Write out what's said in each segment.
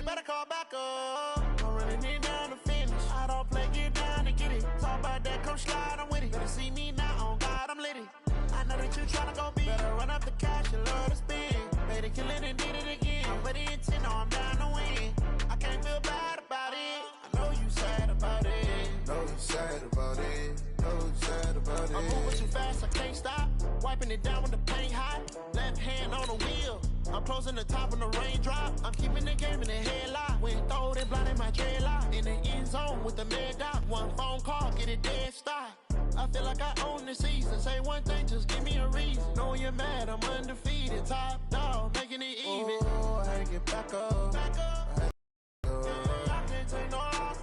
better call back up. Don't really need down to finish. I don't play, get down to get it. Talk about that, come slide, I'm with it. Better see me now, on God, I'm litty. I know that you tryna go be. Better run up the cash, you love to spin. Better kill it and did it again. But the intent, no, I'm down to win. I can't feel bad about it. I know you sad about it. Know you sad about it. Know you sad about it. I'm moving too fast, I can't stop. Wiping it down when the paint hot. Left hand on the wheel. I'm closing the top when the raindrop. I'm keeping the game in the headlock. When throw it blind in my dreadlock. In the end zone with the mad dot. One phone call, get it dead stop. I feel like I own the season. Say one thing, just give me a reason. Knowing you're mad, I'm undefeated. Top dog, making it even. Oh, I had to get back up. Back up. I can't take no loss.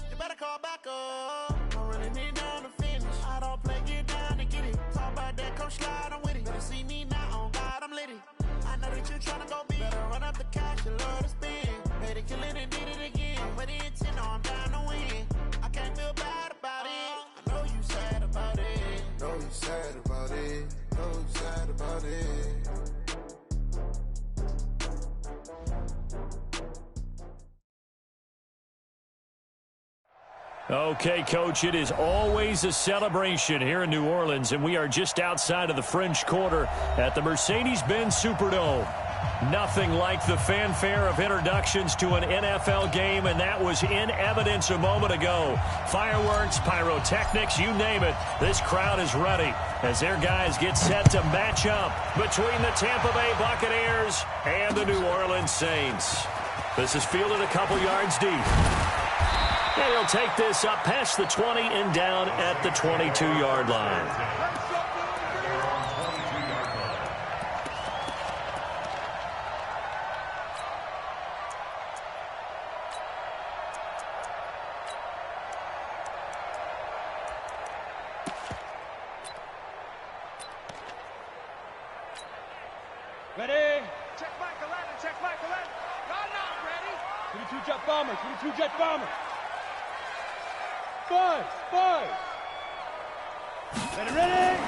You better call back up. Don't really need down to finish. I don't play, get down to get it. Talk about that, come slide, I'm with it. Better see me now, on God, I'm litty. I know that you tryna go be. Better run up the cash, you love to spin. Better kill it and did it again. But the intent, no, I'm down to win. I can't feel bad about it. I know you sad about it. Know you sad about it. Know you sad about it. Okay, Coach, it is always a celebration here in New Orleans, and we are just outside of the French Quarter at the Mercedes-Benz Superdome. Nothing like the fanfare of introductions to an NFL game, and that was in evidence a moment ago. Fireworks, pyrotechnics, you name it. This crowd is ready as their guys get set to match up between the Tampa Bay Buccaneers and the New Orleans Saints. This is fielded a couple yards deep. And he'll take this up past the 20 and down at the 22-yard line. Ready? Check back 11, check back 11. Not ready. 22 jet bombers, 22 jet bombers. Five. Ready.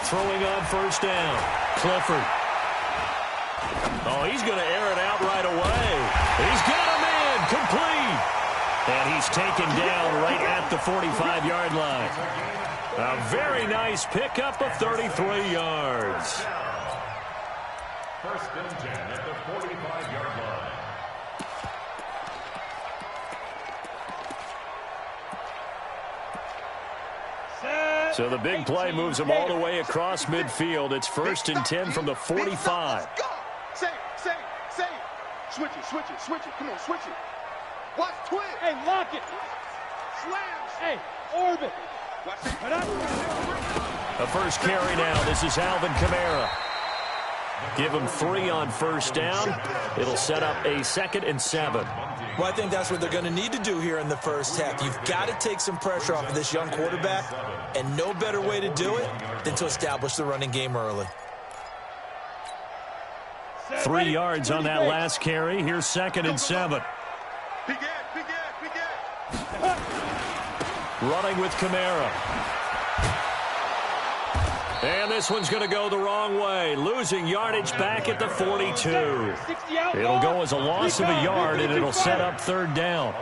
Throwing on first down. Clifford. Oh, he's going to air it out right away. He's got him in. Complete. And he's taken down right at the 45-yard line. A very nice pickup of 33 yards. First and 10 at the 45-yard line. So the big play moves them all the way across midfield. It's first and 10 from the 45. Say it. Switch it. Come on, switch it. Watch twin. Hey, lock it. Slams. Hey, orbit. Watch it. A first carry now. This is Alvin Kamara. Give him 3 on first down. It'll set up a 2nd and 7. Well, I think that's what they're going to need to do here in the first half. You've got to take some pressure off of this young quarterback, and no better way to do it than to establish the running game early. 3 yards on that last carry. Here's 2nd and 7. Begin. Running with Kamara. And this one's going to go the wrong way. Losing yardage back at the 42. It'll go as a loss of a yard, and it'll set up 3rd down.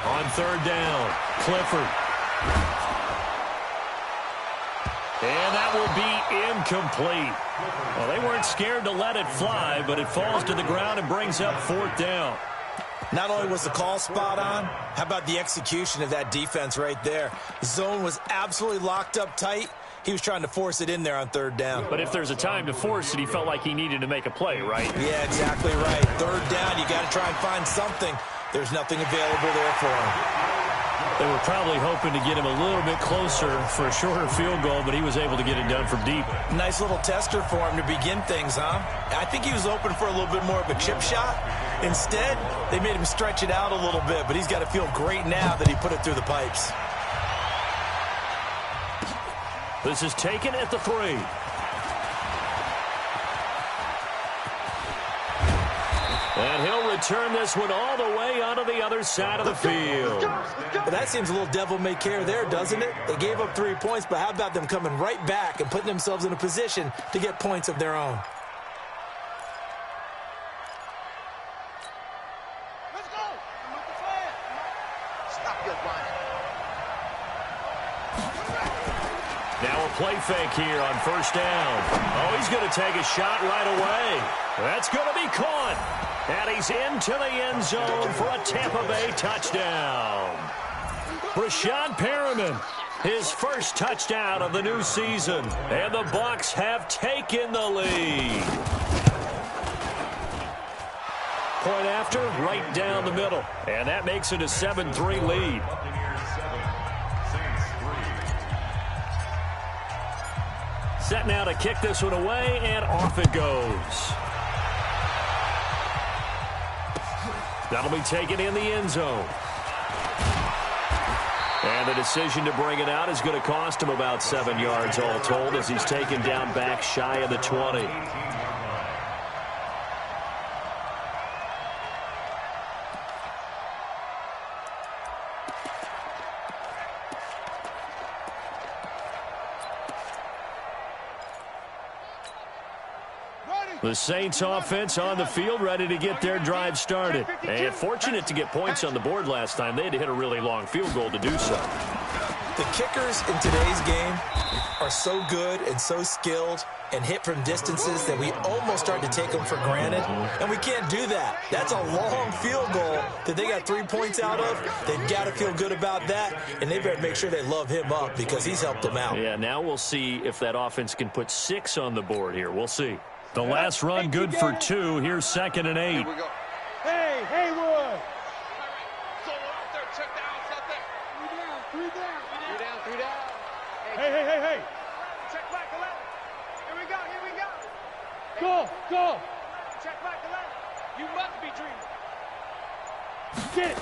On 3rd down, Clifford. And that will be incomplete. Well, they weren't scared to let it fly, but it falls to the ground and brings up 4th down. Not only was the call spot on, how about the execution of that defense right there? The zone was absolutely locked up tight. He was trying to force it in there on 3rd down. But if there's a time to force it, he felt like he needed to make a play, right? Yeah, exactly right. 3rd down, you got to try and find something. There's nothing available there for him. They were probably hoping to get him a little bit closer for a shorter field goal, but he was able to get it done from deep. Nice little tester for him to begin things, huh? I think he was open for a little bit more of a chip shot. Instead, they made him stretch it out a little bit, but he's got to feel great now that he put it through the pipes. This is taken at the 3. And he'll return this one all the way onto the other side of the field. Well, that seems a little devil-may-care there, doesn't it? They gave up 3 points, but how about them coming right back and putting themselves in a position to get points of their own? play fake here on first down. Oh, he's going to take a shot right away. That's going to be caught. And he's into the end zone for a Tampa Bay touchdown. Breshad Perriman, his first touchdown of the new season. And the Bucs have taken the lead. Point after, right down the middle. And that makes it a 7-3 lead. Set now to kick this one away, and off it goes. That'll be taken in the end zone. And the decision to bring it out is going to cost him about 7 yards all told as he's taken down back shy of the 20. The Saints offense on the field, ready to get their drive started. And fortunate to get points on the board last time. They had to hit a really long field goal to do so. The kickers in today's game are so good and so skilled and hit from distances that we almost start to take them for granted. And we can't do that. That's a long field goal that they got 3 points out of. They've got to feel good about that, and they better make sure they love him up because he's helped them out. Yeah, now we'll see if that offense can put 6 on the board here. We'll see. The last run good for 2. Here's 2nd and 8. Hey, Haywood. Three down. Hey. Check back 11. Here we go. Go. Check back 11. You must be dreaming. Get it.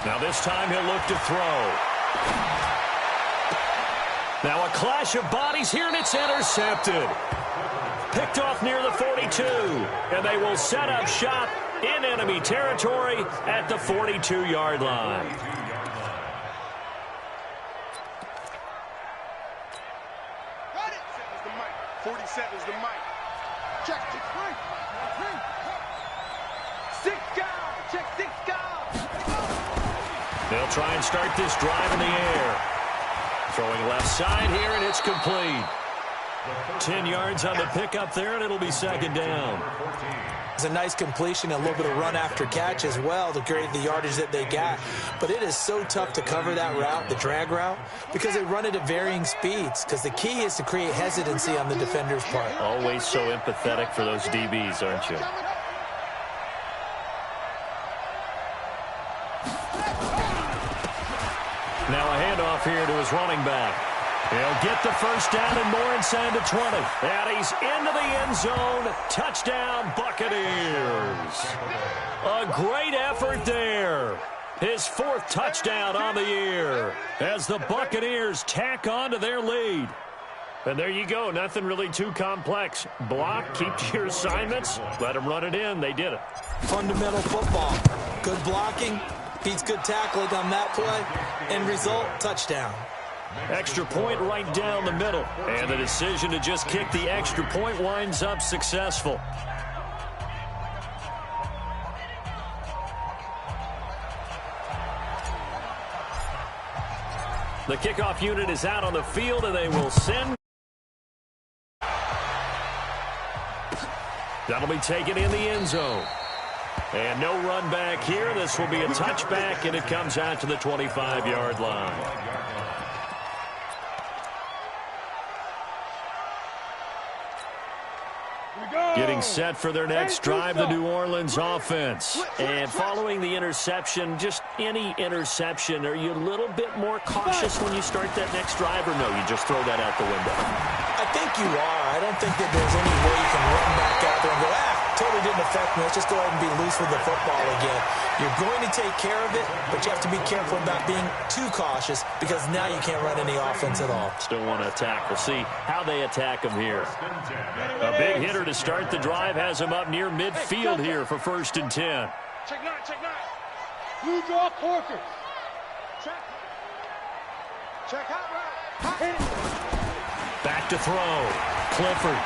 Now this time he'll look to throw. Now a clash of bodies here, and it's intercepted. Picked off near the 42, and they will set up shop in enemy territory at the 42-yard line. Got it. 47 is the mic. Check. 6 down. Check 6 down. They'll try and start this drive in the air. Throwing left side here, and it's complete. 10 yards on the pickup there, and it'll be 2nd down. It's a nice completion, a little bit of run after catch as well to create the yardage that they got. But it is so tough to cover that route, the drag route, because they run it at varying speeds. Because the key is to create hesitancy on the defender's part. Always so empathetic for those DBs, aren't you? Now a handoff here to his running back. He'll get the first down and more inside the 20. And he's into the end zone. Touchdown, Buccaneers. A great effort there. His 4th touchdown on the year as the Buccaneers tack on to their lead. And there you go. Nothing really too complex. Block, keep to your assignments, let them run it in. They did it. Fundamental football. Good blocking. Beats good tackling on that play. End result, touchdown. Extra point right down the middle. And the decision to just kick the extra point winds up successful. The kickoff unit is out on the field, and they will send. That'll be taken in the end zone. And no run back here. This will be a touchback, and it comes out to the 25-yard line. Getting set for their next drive, the New Orleans offense. And following the interception, just any interception, are you a little bit more cautious when you start that next drive, or no, you just throw that out the window? I think you are. I don't think that there's any way you can run back out there and go, totally didn't affect me. Let's just go ahead and be loose with the football again. You're going to take care of it, but you have to be careful about being too cautious because now you can't run any offense at all. Still want to attack. We'll see how they attack him here. A big hitter to start the drive has him up near midfield here for 1st and 10. Check 9. Blue draw Corker. Check out right. Back to throw. Clifford.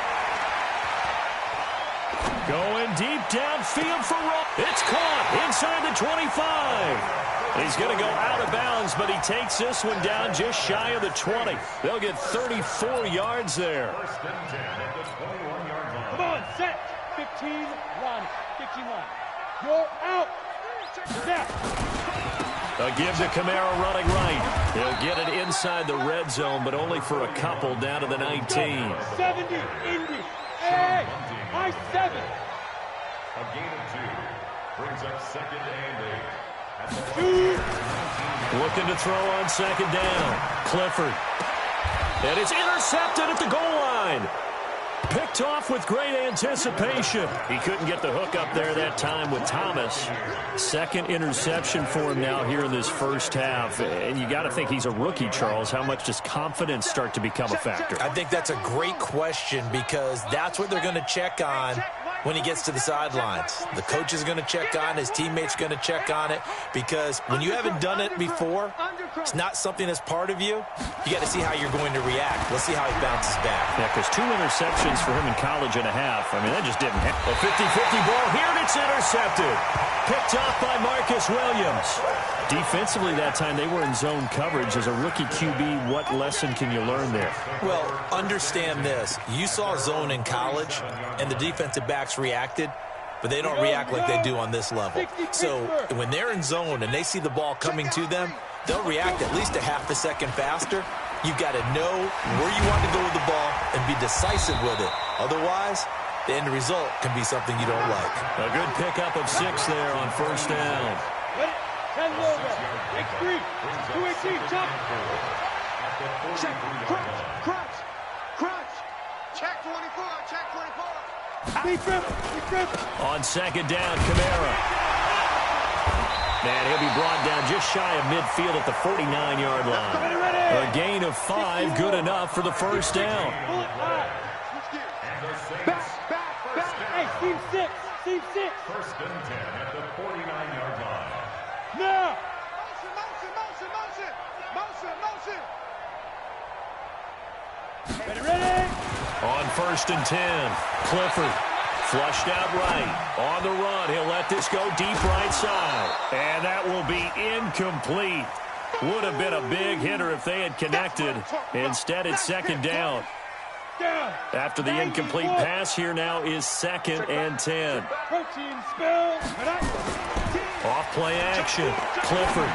Going deep downfield for Roll. It's caught inside the 25. He's going to go out of bounds, but he takes this one down just shy of the 20. They'll get 34 yards there. Come on, set. 15, run. 15 line. You're out. Snap. A give to Kamara running right. He'll get it inside the red zone, but only for a couple down to the 19. 70, Indy. Hey, high 7. A gain of 2 brings up 2nd and 8. Looking to throw on 2nd down. Clifford. And it's intercepted at the goal line. Picked off with great anticipation. He couldn't get the hook up there that time with Thomas. 2nd interception for him now here in this first half. And you got to think he's a rookie, Charles. How much does confidence start to become a factor? I think that's a great question because that's what they're going to check on when he gets to the sidelines. The coach is going to check on, his teammates going to check on it, because when you haven't done it before, it's not something that's part of you. You got to see how you're going to react. Let's see how he bounces back. Yeah, because 2 interceptions for him in college and a half. I mean, that just didn't happen. A 50-50 ball here, and it's intercepted. Picked off by Marcus Williams. Defensively that time, they were in zone coverage. As a rookie QB, what lesson can you learn there? Well, understand this. You saw zone in college, and the defensive backs reacted, but they don't react like they do on this level. So when they're in zone and they see the ball coming to them, they'll react at least a half a second faster. You've got to know where you want to go with the ball and be decisive with it. Otherwise, the end result can be something you don't like. A good pickup of 6 there on 1st down. 10 over. Take 3. 218. Chop. Check. Crunch. Check 24. Check 24. Deep grip. On 2nd down, Kamara. Man, he'll be brought down just shy of midfield at the 49-yard line. A gain of 5, good enough for the 1st down. Back. Hey, team 6. 1st and 10 at the 49-yard line. Now. Motion. Ready. On 1st and 10, Clifford. Flushed out right. On the run, he'll let this go deep right side. And that will be incomplete. Would have been a big hitter if they had connected. Instead, it's 2nd down. After the incomplete pass, here now is 2nd and 10. Protein spill. Off play action. Clifford.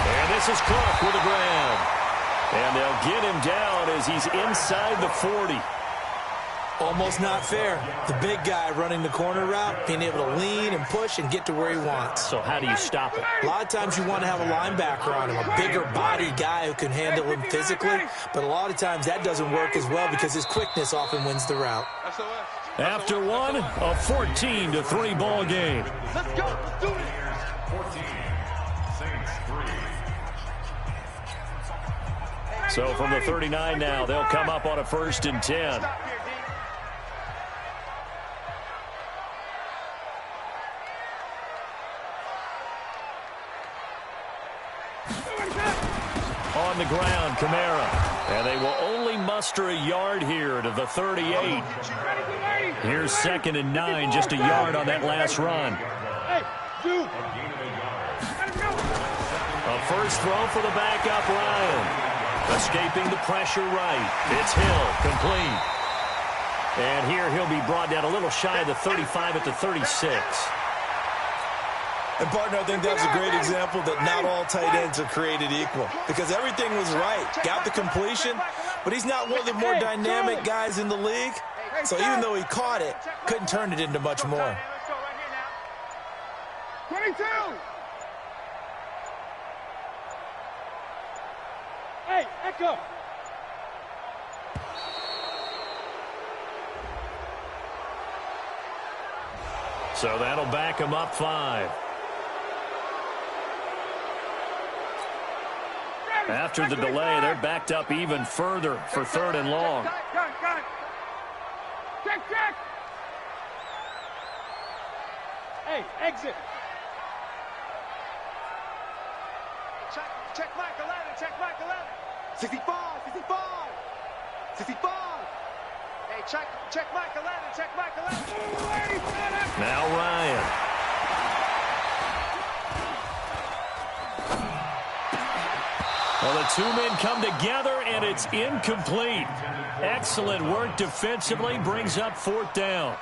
And this is Cook with a grab. And they'll get him down as he's inside the 40. Almost not fair. The big guy running the corner route, being able to lean and push and get to where he wants. So how do you stop it? A lot of times you want to have a linebacker on him, a bigger body guy who can handle him physically, but a lot of times that doesn't work as well because his quickness often wins the route. After one, a 14-3 ball game. Let's go. Let's do it. 14, Saints 3. So from the 39 now, they'll come up on a 1st and 10. On the ground, Kamara. And they will only muster a yard here to the 38. Here's 2nd and 9, just a yard on that last run. A first throw for the backup, Ryan. Escaping the pressure right. It's Hill, complete. And here he'll be brought down a little shy of the 35 at the 36. And, partner, I think that's a great example that not all tight ends are created equal because everything was right. Got the completion, but he's not one of the more dynamic guys in the league. So even though he caught it, couldn't turn it into much more. 22. Hey, Echo. So that'll back him up 5. After the delay, they're backed up even further for 3rd and long. Check. Hey, exit. Check Mike 11. Check Mike 11. 65. Hey, check Michael Allen, check Michael Allen. Now Ryan. Well, the two men come together, and it's incomplete. Excellent work defensively, brings up 4th down.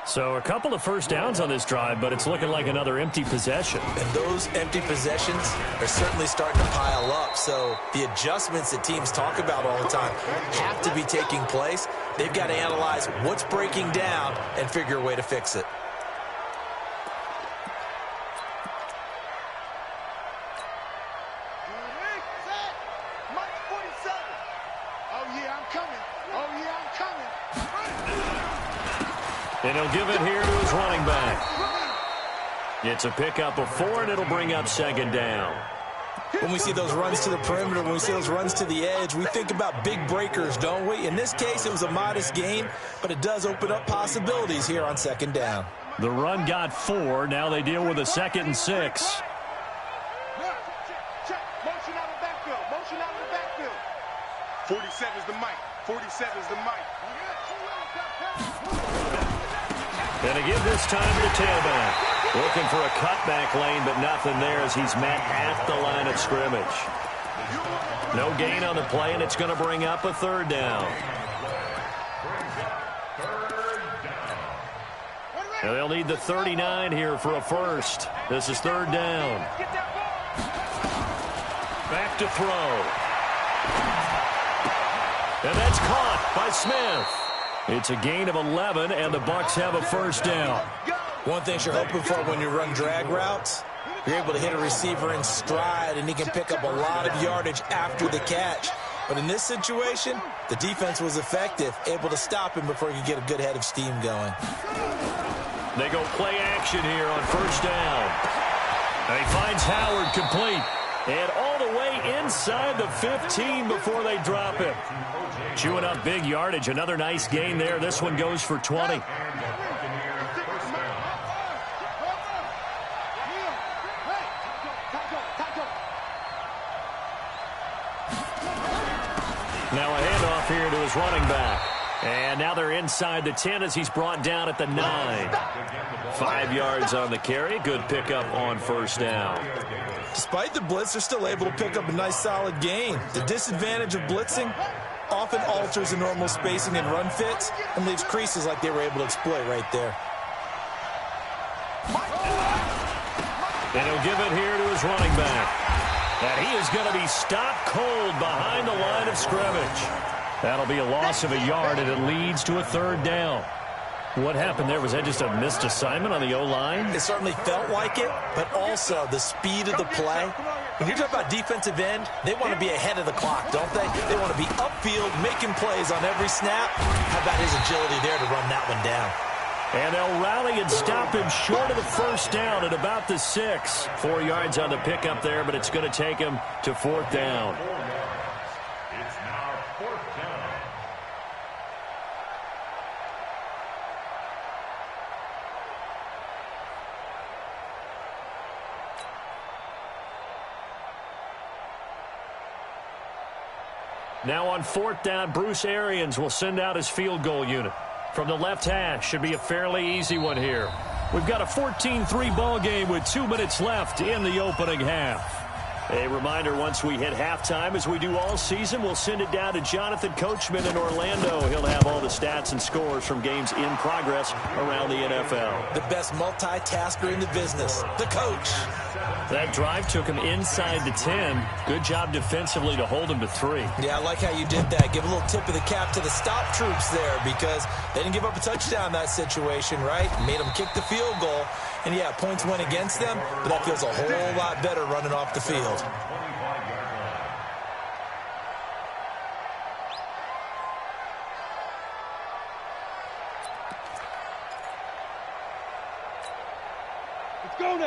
So a couple of first downs on this drive, but it's looking like another empty possession. And those empty possessions are certainly starting to pile up. So the adjustments that teams talk about all the time have to be taking place. They've got to analyze what's breaking down and figure a way to fix it. And he'll give it here to his running back. It's a pickup of 4, and it'll bring up 2nd down. When we see those runs to the perimeter, when we see those runs to the edge, we think about big breakers, don't we? In this case, it was a modest gain, but it does open up possibilities here on 2nd down. The run got 4. Now they deal with a 2nd and 6. Motion out of the backfield. Motion out of the backfield. 47's the mic. 47's the mic. And a give this time to the tailback. Looking for a cutback lane, but nothing there as he's met at the line of scrimmage. No gain on the play, and it's going to bring up a 3rd down. And they'll need the 39 here for a first. This is 3rd down. Back to throw. And that's caught by Smith. It's a gain of 11, and the Bucs have a first down. One thing you're hoping for when you run drag routes, you're able to hit a receiver in stride, and he can pick up a lot of yardage after the catch. But in this situation, the defense was effective, able to stop him before he could get a good head of steam going. They go play action here on first down. And he finds Howard complete. And all the way inside the 15 before they drop him. Chewing up big yardage. Another nice gain there. This one goes for 20. Now a handoff here to his running back. And now they're inside the 10 as he's brought down at the 9. 5 yards on the carry. Good pickup on first down. Despite the blitz, they're still able to pick up a nice solid gain. The disadvantage of blitzing often alters the normal spacing and run fits and leaves creases like they were able to exploit right there. And he'll give it here to his running back. And he is going to be stopped cold behind the line of scrimmage. That'll be a loss of a yard, and it leads to a 3rd down. What happened there? Was that just a missed assignment on the O-line? It certainly felt like it, but also the speed of the play. When you're talking about defensive end, they want to be ahead of the clock, don't they? They want to be upfield, making plays on every snap. How about his agility there to run that one down? And they'll rally and stop him short of the first down at about the 6. 4 yards on the pickup there, but it's going to take him to 4th down. It's now 4th down. Now on 4th down, Bruce Arians will send out his field goal unit. From the left hash, should be a fairly easy one here. We've got a 14-3 ball game with 2 minutes left in the opening half. A reminder, once we hit halftime, as we do all season, we'll send it down to Jonathan Coachman in Orlando. He'll have all the stats and scores from games in progress around the NFL. The best multitasker in the business, the coach. That drive took him inside the 10. Good job defensively to hold him to 3. Yeah, I like how you did that. Give a little tip of the cap to the stop troops there because they didn't give up a touchdown in that situation, right? Made them kick the field goal. And, yeah, points went against them, but that feels a whole lot better running off the field.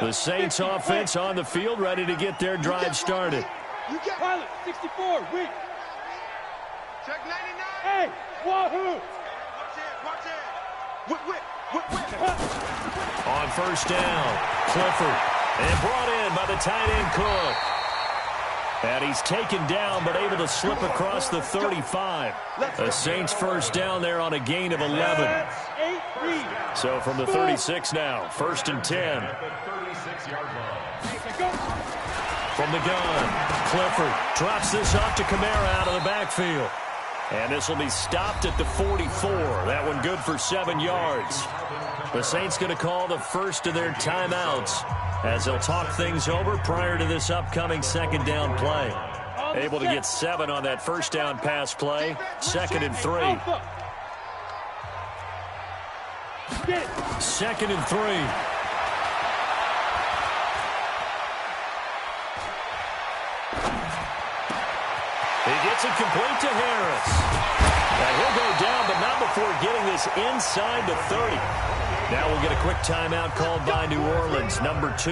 The Saints offense on the field, ready to get their drive started. You get pilot 64. Weak. Check 99. Hey, wahoo! Watch it. Whip. On first down, Clifford. And brought in by the tight end Cook. And he's taken down, but able to slip across the 35. The Saints first down there on a gain of 11. So from the 36 now, 1st and 10. From the gun, Clifford drops this off to Kamara out of the backfield. And this will be stopped at the 44. That one good for 7 yards. The Saints going to call the first of their timeouts as they'll talk things over prior to this upcoming second down play. Able to get 7 on that first down pass play. 2nd and 3. 2nd and 3. He gets it complete to Harris. Now he'll go down, but not before getting this inside the 30. Now we'll get a quick timeout called by New Orleans, number 2,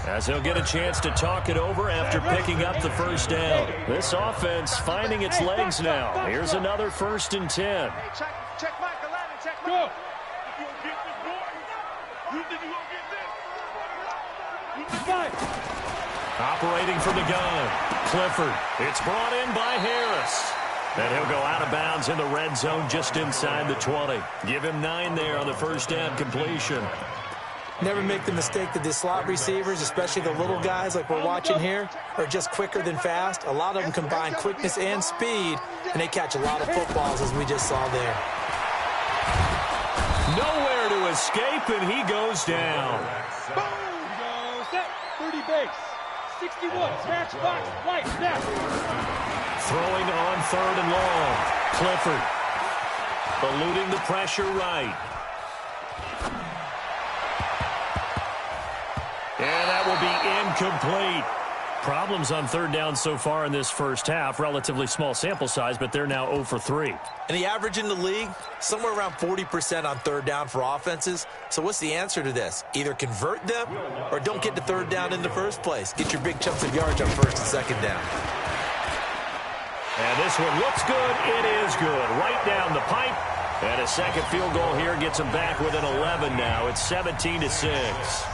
as they'll get a chance to talk it over after picking up the first down. This offense finding its legs now. Here's another 1st and 10. Check Mike 11. Check Mike. If you don't get this, boy, you think you won't get this? Operating from the gun, Clifford. It's brought in by Harris. And he'll go out of bounds in the red zone just inside the 20. Give him 9 there on the first down completion. Never make the mistake that the slot receivers, especially the little guys like we're watching here, are just quicker than fast. A lot of them combine quickness and speed, and they catch a lot of footballs, as we just saw there. Nowhere to escape, and he goes down. Boom! Go set. 30 base. 61. Scratch box. White. Snap. Throwing on 3rd and long. Clifford eluding the pressure right. And that will be incomplete. Problems on 3rd down so far in this first half. Relatively small sample size, but they're now 0 for 3. And the average in the league, somewhere around 40% on 3rd down for offenses. So what's the answer to this? Either convert them or don't get to 3rd down in the first place. Get your big chunks of yards on 1st and 2nd down. And this one looks good. It is good. Right down the pipe. And a second field goal here gets them back within 11 now. It's 17-6.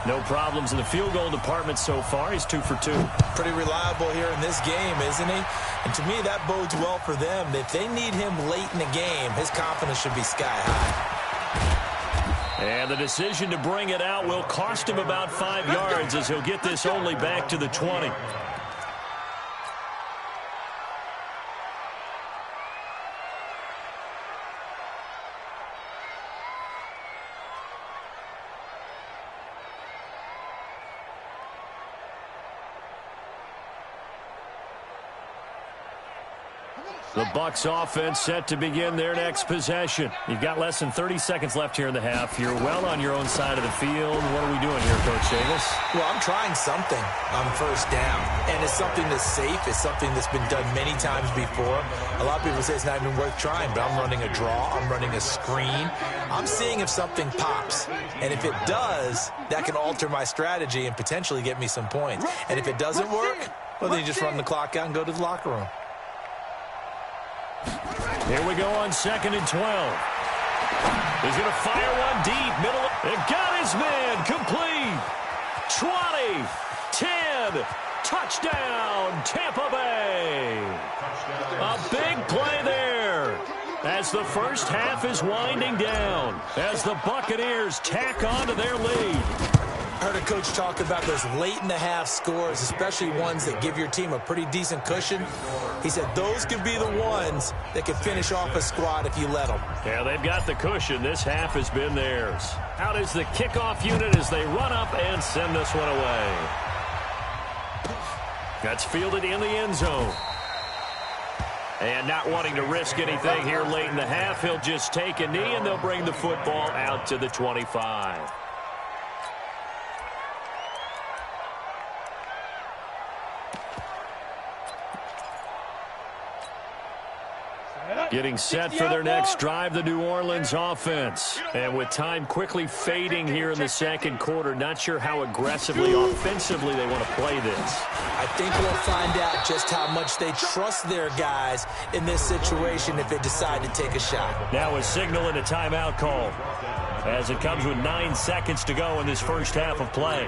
No problems in the field goal department so far. He's 2 for 2. Pretty reliable here in this game, isn't he? And to me, that bodes well for them. If they need him late in the game, his confidence should be sky high. And the decision to bring it out will cost him about 5 yards as he'll get this only back to the 20. The Bucs offense set to begin their next possession. You've got less than 30 seconds left here in the half. You're well on your own side of the field. What are we doing here, Coach Davis? Well, I'm trying something on 1st down, and it's something that's safe. It's something that's been done many times before. A lot of people say it's not even worth trying, but I'm running a draw. I'm running a screen. I'm seeing if something pops, and if it does, that can alter my strategy and potentially get me some points. And if it doesn't work, well, then you just run the clock out and go to the locker room. Here we go on 2nd and 12. He's going to fire one deep. Middle. It got his man. Complete. 20. 10. Touchdown, Tampa Bay. A big play there as the first half is winding down, as the Buccaneers tack on to their lead. I heard a coach talk about those late-in-the-half scores, especially ones that give your team a pretty decent cushion. He said those could be the ones that can finish off a squad if you let them. Yeah, they've got the cushion. This half has been theirs. Out is the kickoff unit as they run up and send this one away. That's fielded in the end zone. And not wanting to risk anything here late in the half, he'll just take a knee, and they'll bring the football out to the 25. Getting set for their next drive, the New Orleans offense. And with time quickly fading here in the second quarter, not sure how aggressively, offensively they want to play this. I think we'll find out just how much they trust their guys in this situation if they decide to take a shot. Now a signal and a timeout call as it comes with 9 seconds to go in this first half of play.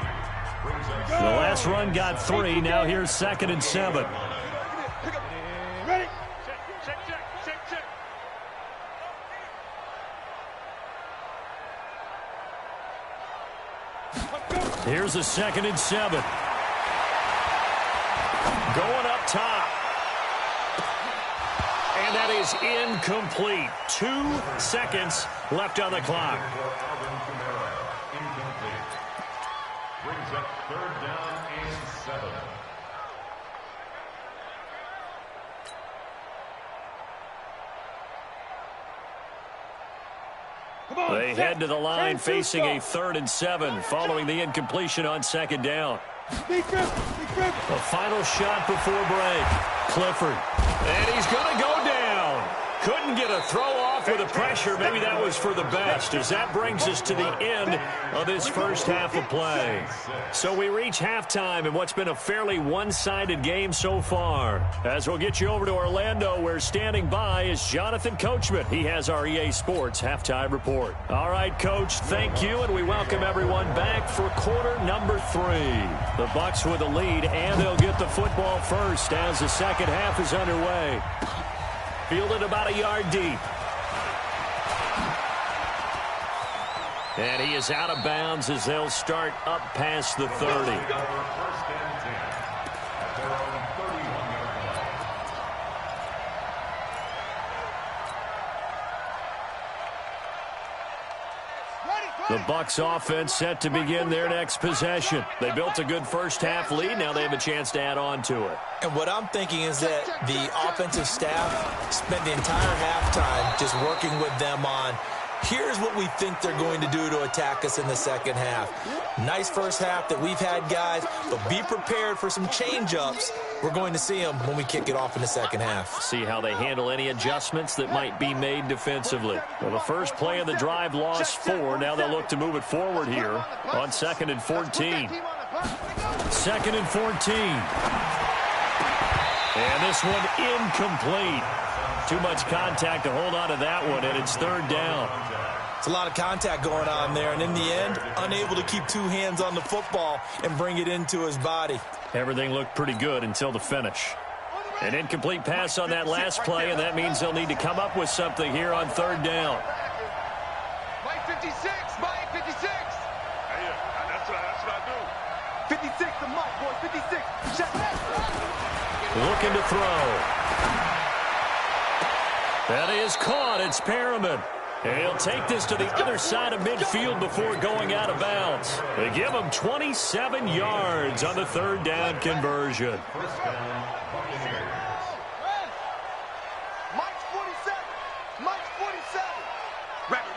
The last run got 3. Now here's 2nd and 7. Ready? Check. Here's a 2nd and 7. Going up top. And that is incomplete. 2 seconds left on the clock. Brings up 3rd down and 7. They head to the line facing a 3rd and 7 following the incompletion on 2nd down. A final shot before break. Clifford. And he's going to go down. Couldn't get a throw off with the pressure. Maybe that was for the best, as that brings us to the end of this first half of play. So we reach halftime in what's been a fairly one-sided game so far. As we'll get you over to Orlando, where standing by is Jonathan Coachman. He has our EA Sports halftime report. All right, Coach, thank you, and we welcome everyone back for quarter number 3. The Bucs with a lead, and they'll get the football first as the second half is underway. Fielded about a yard deep. And he is out of bounds as they'll start up past the 30. The Bucs offense set to begin their next possession. They built a good first half lead. Now they have a chance to add on to it. And what I'm thinking is that the offensive staff spent the entire halftime just working with them on, here's what we think they're going to do to attack us in the second half. Nice first half that we've had, guys, but be prepared for some change-ups. We're going to see them when we kick it off in the second half. See how they handle any adjustments that might be made defensively. Well, the first play of the drive lost 4. Now they'll look to move it forward here on 2nd and 14. 2nd and 14. And this one incomplete. Too much contact to hold on to that one, and it's 3rd down. It's a lot of contact going on there, and in the end, unable to keep 2 hands on the football and bring it into his body. Everything looked pretty good until the finish. An incomplete pass on that last play, and that means they'll need to come up with something here on 3rd down. Mike 56, Mike 56. Hey, that's what I do. 56 to Mike, boy, 56. Check that. Looking to throw. That is caught. It's Perriman. And he'll take this to the other side of midfield before going out of bounds. They give him 27 yards on the 3rd down conversion. Mike's 47. Mike's 47. Rabbit.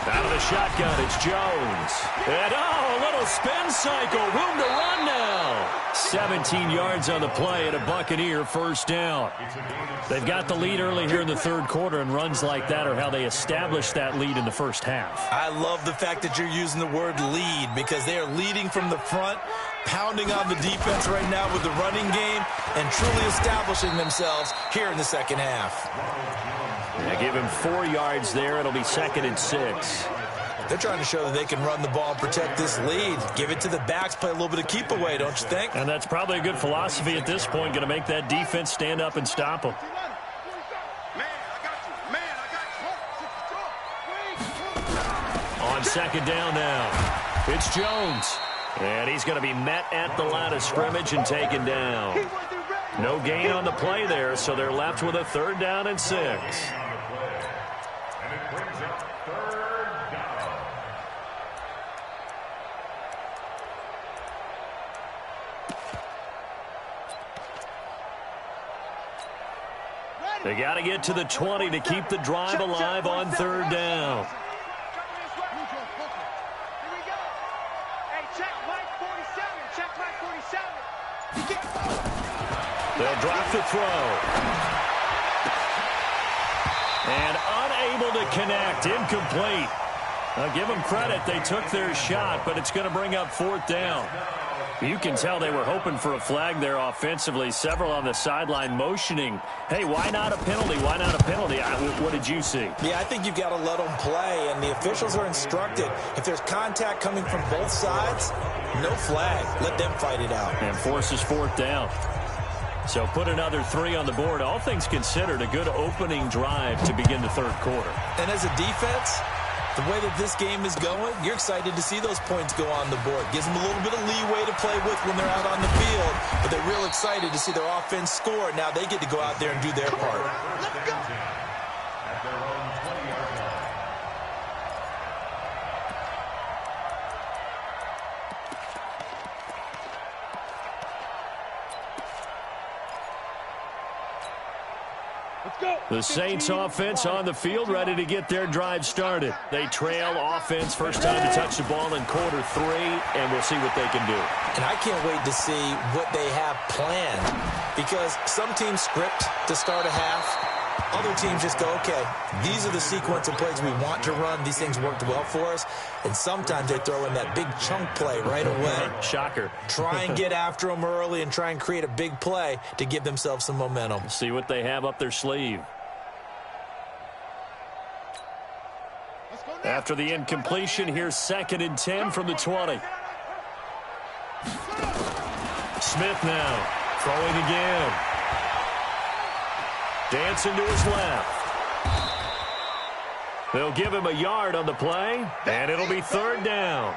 Out of the shotgun, it's Jones. And, a little spin cycle. Room to run now. 17 yards on the play and a Buccaneer first down. They've got the lead early here in the 3rd quarter, and runs like that are how they establish that lead in the first half. I love the fact that you're using the word lead, because they are leading from the front, pounding on the defense right now with the running game, and truly establishing themselves here in the second half. They give him 4 yards there. It'll be 2nd and 6. They're trying to show that they can run the ball and protect this lead. Give it to the backs, play a little bit of keep away, don't you think? And that's probably a good philosophy at this point, going to make that defense stand up and stop them. On 2nd down now, it's Jones. And he's going to be met at the line of scrimmage and taken down. No gain on the play there, so they're left with a 3rd down and 6. They got to get to the 20 to keep the drive alive on 3rd down. They'll drop the throw. And unable to connect. Incomplete. I'll give them credit. They took their shot, but it's going to bring up 4th down. You can tell they were hoping for a flag there offensively. Several on the sideline motioning, hey, why not a penalty? Why not a penalty? What did did you see? Yeah, I think you've got to let them play, and the officials are instructed, if there's contact coming from both sides, no flag. Let them fight it out. And forces fourth down. So put another 3 on the board. All things considered, a good opening drive to begin the third quarter. And as a defense, the way that this game is going, you're excited to see those points go on the board. Gives them a little bit of leeway to play with when they're out on the field, but they're real excited to see their offense score. Now they get to go out there and do their part. Let's go. At their own 20-yard line. The Saints offense on the field, ready to get their drive started. They trail offense, first time to touch the ball in quarter 3, and we'll see what they can do. And I can't wait to see what they have planned, because some teams script to start a half. Other teams just go, okay, these are the sequence of plays we want to run. These things worked well for us. And sometimes they throw in that big chunk play right away. Shocker. Try and get after them early and try and create a big play to give themselves some momentum. See what they have up their sleeve. After the incompletion, here's 2nd and 10 from the 20. Smith now throwing again. Dancing to his left. They'll give him a yard on the play, and it'll be 3rd down.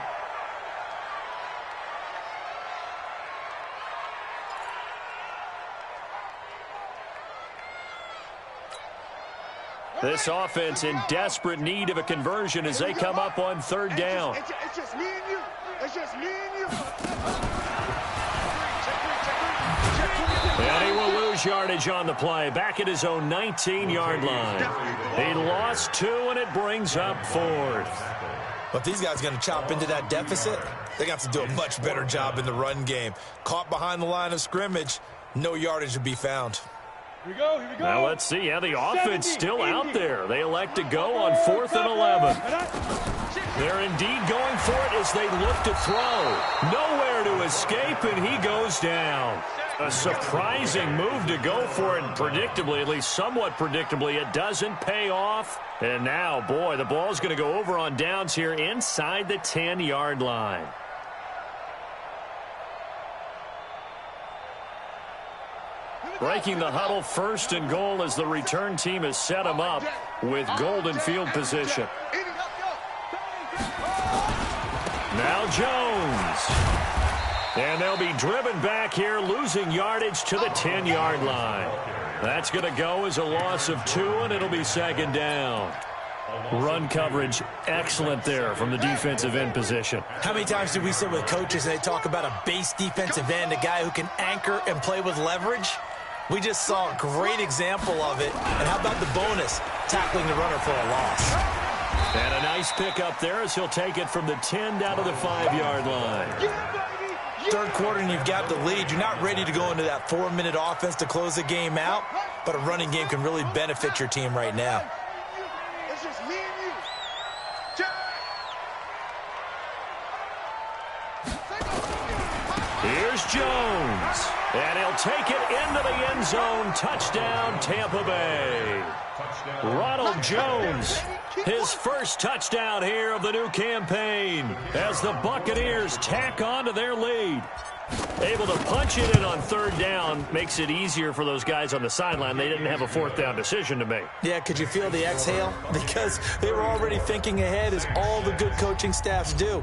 This offense in desperate need of a conversion as they come up on 3rd down. It's just me and you. It's just me and you. And he will lose yardage on the play, back at his own 19-yard line. He lost 2, and it brings up 4th. But these guys are going to chop into that deficit. They're going to have to do a much better job in the run game. Caught behind the line of scrimmage, no yardage to be found. Here we go, here we go. Now let's see. Yeah, the offense still out there. They elect to go on 4th and 11. They're indeed going for it as they look to throw. Nowhere to escape, and he goes down. A surprising move to go for it, and predictably, at least somewhat predictably, it doesn't pay off. And now, boy, the ball's going to go over on downs here inside the 10-yard line. Breaking the huddle, 1st and goal as the return team has set him up with golden field position. Now Jones. And they'll be driven back here, losing yardage to the 10-yard line. That's going to go as a loss of 2, and it'll be 2nd down. Run coverage excellent there from the defensive end position. How many times do we sit with coaches and they talk about a base defensive end, a guy who can anchor and play with leverage? We just saw a great example of it. And how about the bonus, tackling the runner for a loss? And a nice pickup there as he'll take it from the 10 down to the 5-yard line. 3rd quarter and you've got the lead. You're not ready to go into that 4-minute offense to close the game out, but a running game can really benefit your team right now. It's just me and you. Here's Jones. And he'll take it into the end zone. Touchdown, Tampa Bay. Ronald Jones, his first touchdown here of the new campaign as the Buccaneers tack on to their lead. Able to punch it in on 3rd down makes it easier for those guys on the sideline. They didn't have a 4th down decision to make. Yeah, could you feel the exhale? Because they were already thinking ahead, as all the good coaching staffs do.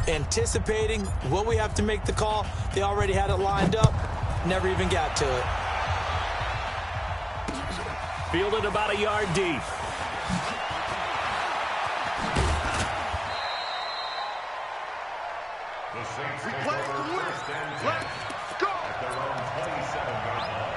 Anticipating what we have to make the call. They already had it lined up. Never even got to it. Fielded about a yard deep. The Saints take over 1st and 10 at their own 27-yard line.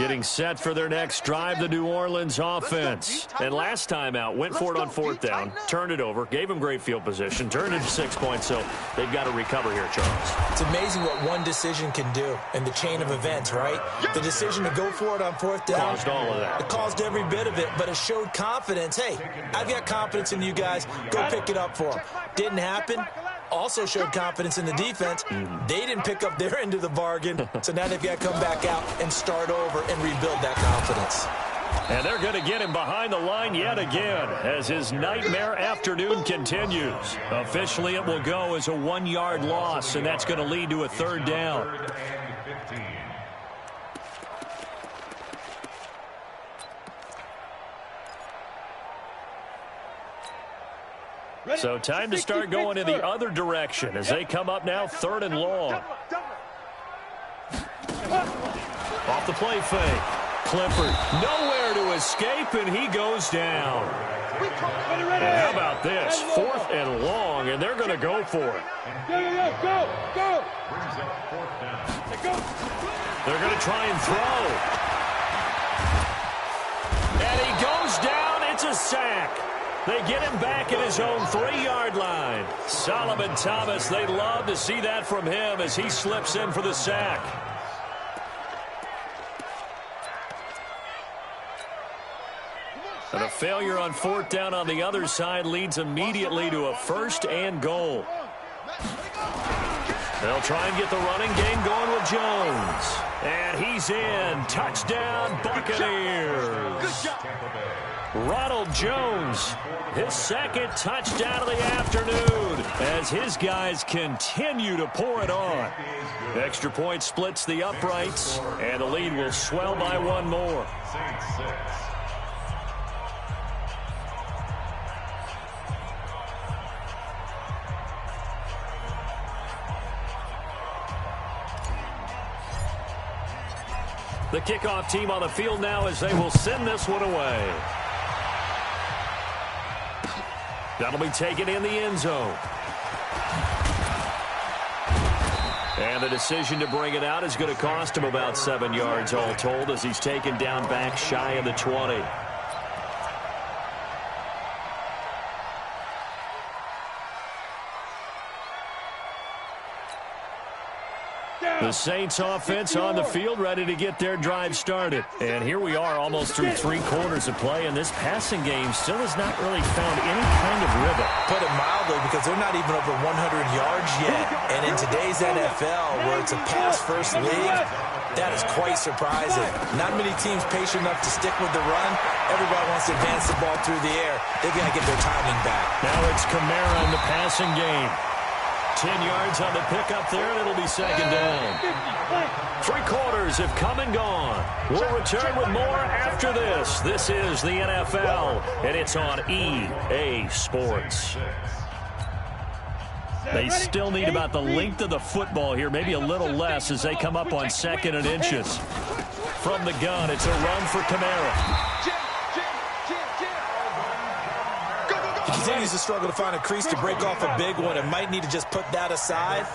Getting set for their next drive, the New Orleans offense. And last time out, went for it on fourth down, turned it over, gave them great field position, turned it to 6 points, so they've got to recover here, Charles. It's amazing what one decision can do in the chain of events, right? The decision to go for it on fourth down. Caused all of that. It caused every bit of it, but it showed confidence. Hey, I've got confidence in you guys. Go pick it up for them. Didn't happen. Also showed confidence in the defense. They didn't pick up their end of the bargain, so now they've got to come back out and start over and rebuild that confidence. And they're going to get him behind the line yet again as his nightmare afternoon continues. Officially, it will go as a 1-yard loss, and that's going to lead to a third down. So time to start going in the other direction as they come up now 3rd and long. Off the play fake. Clifford nowhere to escape, and he goes down. And how about this? 4th and long, and they're going to go for it. Go! They're going to try and throw. And he goes down. It's a sack. They get him back at his own 3-yard line. Solomon Thomas, they'd love to see that from him as he slips in for the sack. And a failure on 4th down on the other side leads immediately to a 1st and goal. They'll try and get the running game going with Jones. And he's in. Touchdown, Buccaneers. Good job. Ronald Jones, his 2nd touchdown of the afternoon as his guys continue to pour it on. Extra point splits the uprights, and the lead will swell by 1 more. The kickoff team on the field now as they will send this one away. That'll be taken in the end zone. And the decision to bring it out is going to cost him about 7 yards all told as he's taken down back shy of the 20. The Saints offense on the field ready to get their drive started. And here we are almost through 3 quarters of play, and this passing game still has not really found any kind of rhythm. Put it mildly, because they're not even over 100 yards yet. And in today's NFL, where it's a pass-first league, that is quite surprising. Not many teams patient enough to stick with the run. Everybody wants to advance the ball through the air. They've got to get their timing back. Now it's Kamara in the passing game. 10 yards on the pickup there, and it'll be 2nd down. 3 quarters have come and gone. We'll return with more after this. This is the NFL, and it's on EA Sports. They still need about the length of the football here, maybe a little less as they come up on 2nd and inches. From the gun, it's a run for Kamara. He continues to struggle to find a crease to break off a big one and might need to just put that aside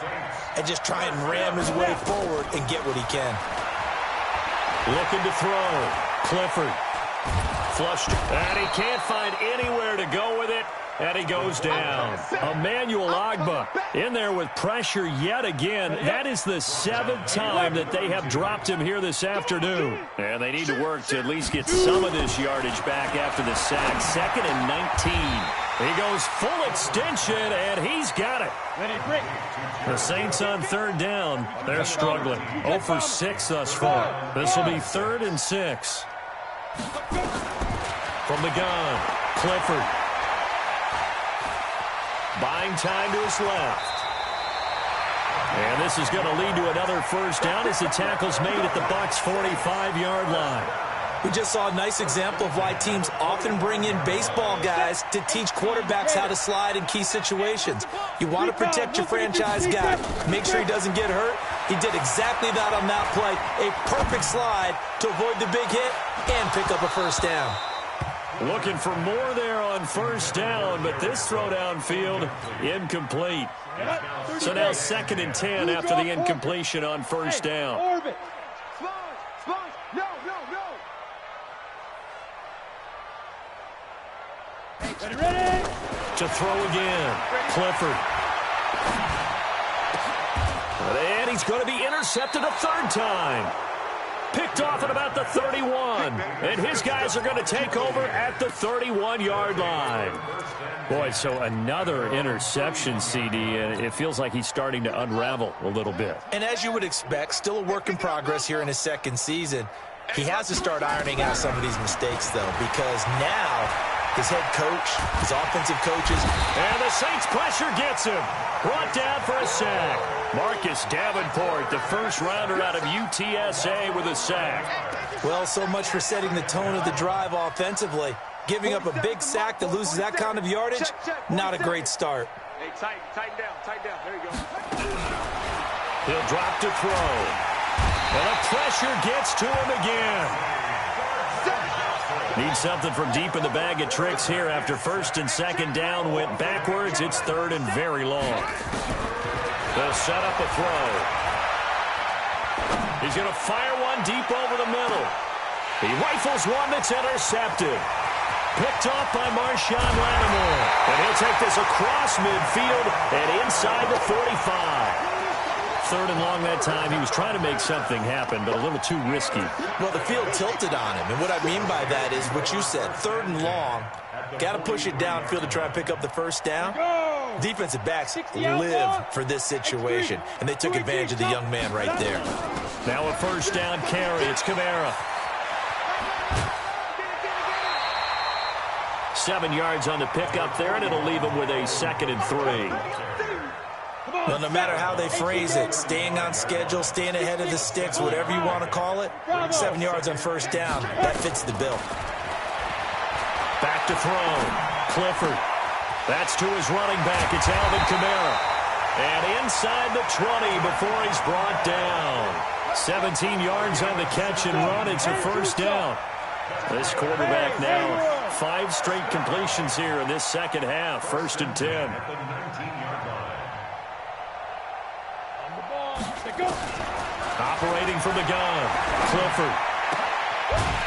and just try and ram his way forward and get what he can. Looking to throw. Clifford. Flushed. And he can't find anywhere to go with it. And he goes down. Emmanuel Ogbah in there with pressure yet again. That is the 7th time that they have dropped him here this afternoon. And they need to work to at least get some of this yardage back after the sack. 2nd and 19. He goes full extension, and he's got it. The Saints on 3rd down. They're struggling. 0 for 6 thus far. This will be 3rd and 6. From the gun, Clifford. Buying time to his left. And this is going to lead to another 1st down as the tackle's made at the Bucs' 45-yard line. We just saw a nice example of why teams often bring in baseball guys to teach quarterbacks how to slide in key situations. You want to protect your franchise guy. Make sure he doesn't get hurt. He did exactly that on that play. A perfect slide to avoid the big hit and pick up a 1st down. Looking for more there on 1st down, but this throw downfield incomplete. So now 2nd and 10 after the incompletion on 1st down. Ready. To throw again. Clifford. And he's going to be intercepted a third time. Picked off at about the 31. And his guys are going to take over at the 31-yard line. Boy, so another interception, CD, and it feels like he's starting to unravel a little bit. And as you would expect, still a work in progress here in his second season. He has to start ironing out some of these mistakes, though, because now his head coach, his offensive coaches. And the Saints pressure gets him. Brought down for a sack. Marcus Davenport, the first rounder out of UTSA with a sack. Well, so much for setting the tone of the drive offensively. Giving up a big sack that loses that kind of yardage, not a great start. Hey, tighten down. There you go. He'll drop to throw. And the pressure gets to him again. Needs something from deep in the bag of tricks here after first and second down went backwards. It's third and very long. They'll set up a throw. He's going to fire one deep over the middle. He rifles one that's intercepted. Picked off by Marshawn Lattimore. And he'll take this across midfield and inside the 45. Third and long that time. He was trying to make something happen, but a little too risky. Well, the field tilted on him, and what I mean by that is what you said, third and long. Got to push it downfield to try and pick up the first down. Defensive backs live for this situation, and they took advantage of the young man right there. Now a first down carry. It's Kamara. 7 yards on the pickup there, and it'll leave him with a 2nd and 3. Well, no matter how they phrase it, staying on schedule, staying ahead of the sticks, whatever you want to call it, 7 yards on first down, that fits the bill. Back to throw. Clifford. That's to his running back. It's Alvin Kamara. And inside the 20 before he's brought down. 17 yards on the catch and run. It's a first down. This quarterback now 5 straight completions here in this second half. 1st and 10. Operating from the gun. Clifford.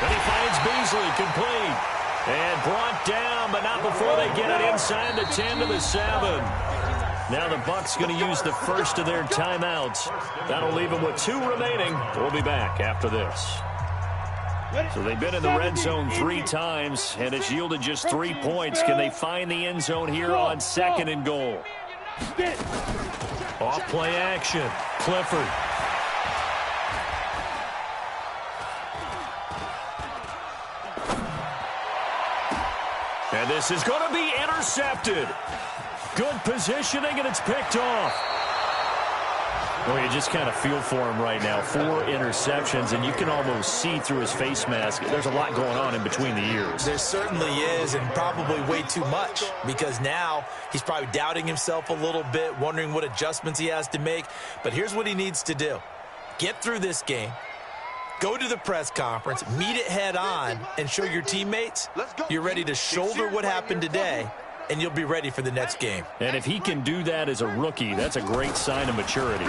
Then he finds Beasley, complete. And brought down, but not before they get it inside the 10 to the 7. Now the Bucs going to use the first of their timeouts. That'll leave them with 2 remaining. We'll be back after this. So they've been in the red zone 3 times, and it's yielded just 3 points. Can they find the end zone here on 2nd and goal? Off play action. Clifford. And this is going to be intercepted. Good positioning, and it's picked off. Well, you just kind of feel for him right now. 4 interceptions, and you can almost see through his face mask. There's a lot going on in between the ears. There certainly is, and probably way too much, because now he's probably doubting himself a little bit, wondering what adjustments he has to make. But here's what he needs to do. Get through this game. Go to the press conference, meet it head on, and show your teammates you're ready to shoulder what happened today, and you'll be ready for the next game. And if he can do that as a rookie, that's a great sign of maturity.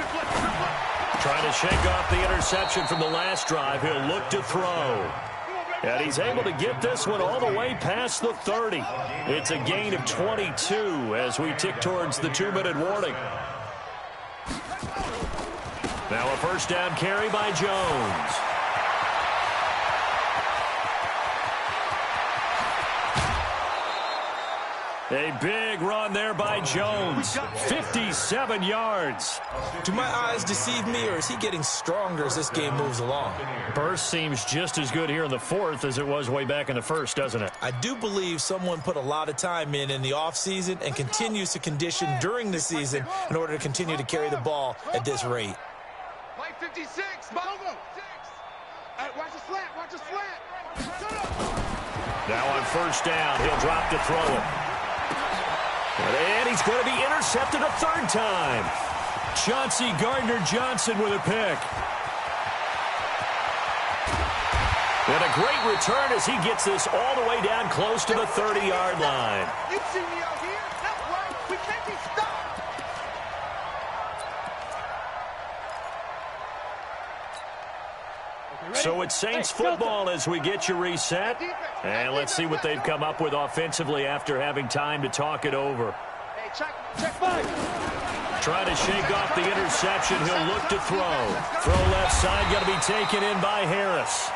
Trying to shake off the interception from the last drive. He'll look to throw. And he's able to get this one all the way past the 30. It's a gain of 22 as we tick towards the 2-minute warning. Now a first down carry by Jones. A big run there by Jones. 57 yards. Do my eyes deceive me, or is he getting stronger as this game moves along? Burst seems just as good here in the 4th as it was way back in the 1st, doesn't it? I do believe someone put a lot of time in the offseason and continues to condition during the season in order to continue to carry the ball at this rate. Mike 56, Mike 6. Watch the slant, watch the slant. Now on first down, he'll drop to throw it. And he's going to be intercepted a 3rd time. Chauncey Gardner-Johnson with a pick. And a great return as he gets this all the way down close to the 30-yard line. You see me out here? That's right. We can't be stopped. So it's Saints football as we get you reset. And let's see what they've come up with offensively after having time to talk it over. Hey, check back. Trying to shake off the interception. He'll look to throw. Throw left side, going to be taken in by Harris.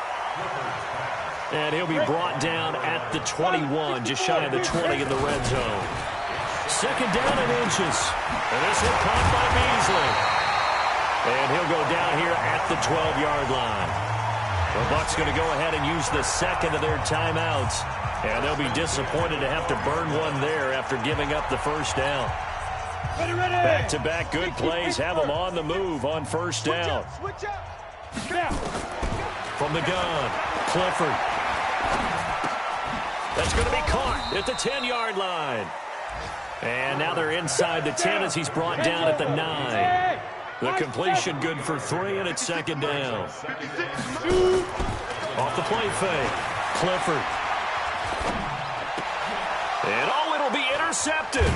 And he'll be brought down at the 21, just shy of the 20 in the red zone. Second down and inches. And this one caught by Beasley. And he'll go down here at the 12-yard line. The Bucs going to go ahead and use the second of their timeouts. And they'll be disappointed to have to burn one there after giving up the first down. Back-to-back good plays have them on the move on first down. From the gun, Clifford. That's going to be caught at the 10-yard line. And now they're inside the 10 as he's brought down at the 9. The completion good for 3, and it's second down. Off the play fake, Clifford. And it'll be intercepted.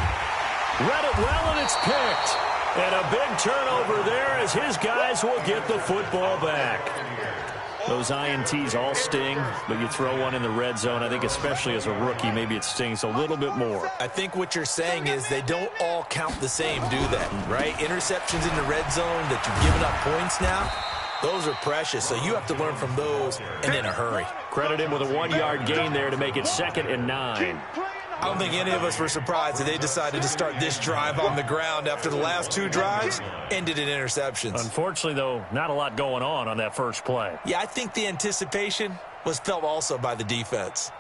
Read it well, and it's picked. And a big turnover there as his guys will get the football back. Those INTs all sting, but you throw one in the red zone, I think especially as a rookie, maybe it stings a little bit more. I think what you're saying is they don't all count the same, do they? Right? Interceptions in the red zone that you've given up points now, those are precious, so you have to learn from those and in a hurry. Credit him with a 1-yard gain there to make it 2nd and 9. I don't think any of us were surprised that they decided to start this drive on the ground after the last 2 drives ended in interceptions. Unfortunately, though, not a lot going on that first play. Yeah, I think the anticipation was felt also by the defense.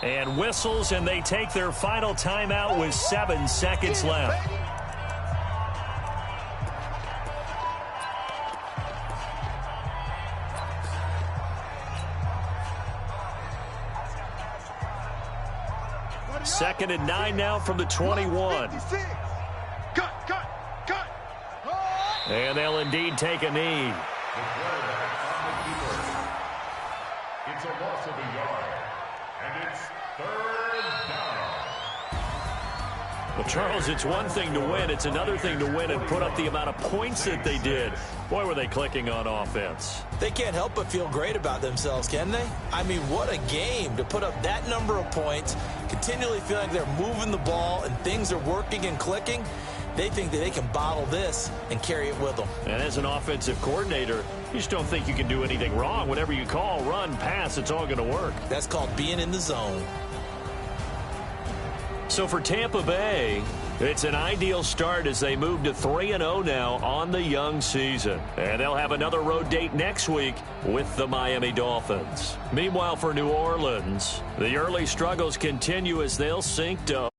And whistles, and they take their final timeout with 7 seconds left. Second and 9 now from the 21. Cut. And they'll indeed take a knee. It's a loss of a yard. And it's 3rd down. Well, Charles, it's one thing to win. It's another thing to win and put up the amount of points that they did. Boy, were they clicking on offense. They can't help but feel great about themselves, can they? I mean, what a game to put up that number of points, continually feeling like they're moving the ball and things are working and clicking. They think that they can bottle this and carry it with them. And as an offensive coordinator, you just don't think you can do anything wrong. Whatever you call, run, pass, it's all going to work. That's called being in the zone. So for Tampa Bay, it's an ideal start as they move to 3-0 now on the young season. And they'll have another road date next week with the Miami Dolphins. Meanwhile, for New Orleans, the early struggles continue as they'll sink to